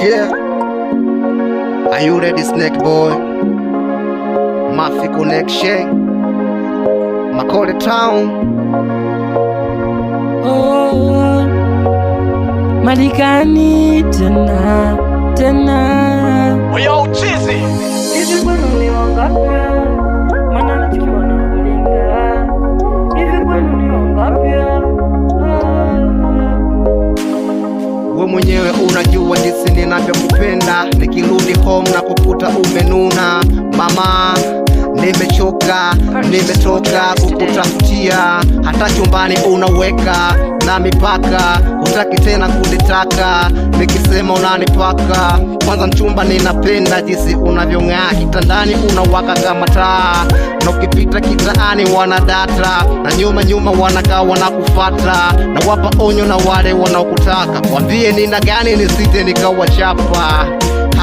Yeah. Are you ready, Snake Boy? Mafi Connection, Makole Town. Oh, Marekani tena tena. Yo, Chizzy. Hivi kwenu ni wangapi? Maana nachuma na kulinga. Hivi kwenu ni wangapi? We mwenyewe unajua jinsi ninavyokupenda. Nikirudi home na kukuta umenuna. Mama, nimechoka, nimetoka kukutafutia. Hata chumbani unaweka na mipaka, hutaki tena kunitaka, nikisema unanipaka. Kwanza mchumba, ninapenda jinsi unavyong'aa, kitandani unawaka kama taa, na ukipita kitaani wanadata, na nyuma wanakaa wanakufata, na wapa onyo na wale wanaokutaka. Wambie nina gani nisije nikawachapa.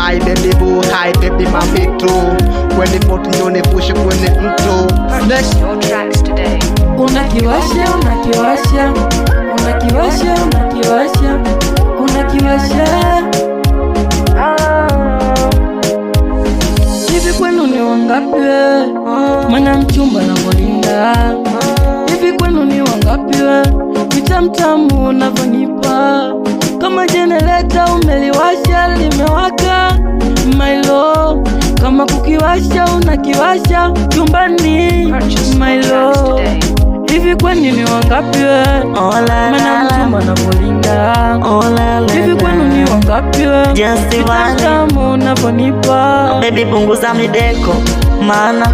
Hi baby boo, hi baby mamito, kwenye poti ndio nivushe kwenye mto. Unakiwasha, unakiwasha, unakiwasha, unakiwasha, unakiwasha. Hivi kwenu ni wangapi? Maana mchumba na kulinda. Hivi kwenu ni wangapi? Vitamtamu unavyonipa kama jenereta, umeliwasha limewaka. My love, kama kukiwasha unakiwasha chumbani. My love, hivi kwenu ni wangapi? Maana mchumba na kulinda. Hivi kwenu ni wangapi? Vitamtamu unavyonipa. Baby punguza mideko, maana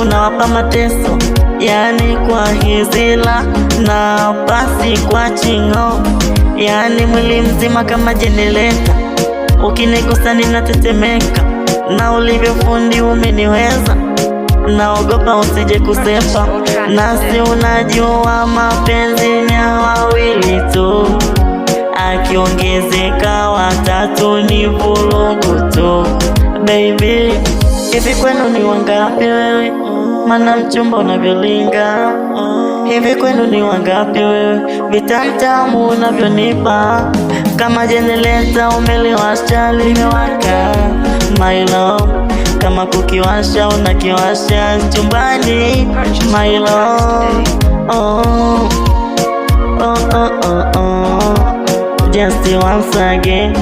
unawapa mateso. Yani kwa hizila na pasi kwa chingo, yani mwili mzima kama jenereta. Ukinigusa ninatetemeka, na ulivyofundi umeniweza. Naogopa usije kusepa, nasi unajua mapenzi ni wawili tu, akiongezeka watatu ni vurugu tu. Baby, hivi kwenu ni wangapi wewe? Maana mchumba unavyolinga. Hivi kwenu ni wangapi wewe? Vitamtamu unavyonipa kama jenereta, umeliwasha limewaka. My love, kama kukiwasha unakiwasha chumbani. My love, oh, oh, oh, oh, oh. Just once again.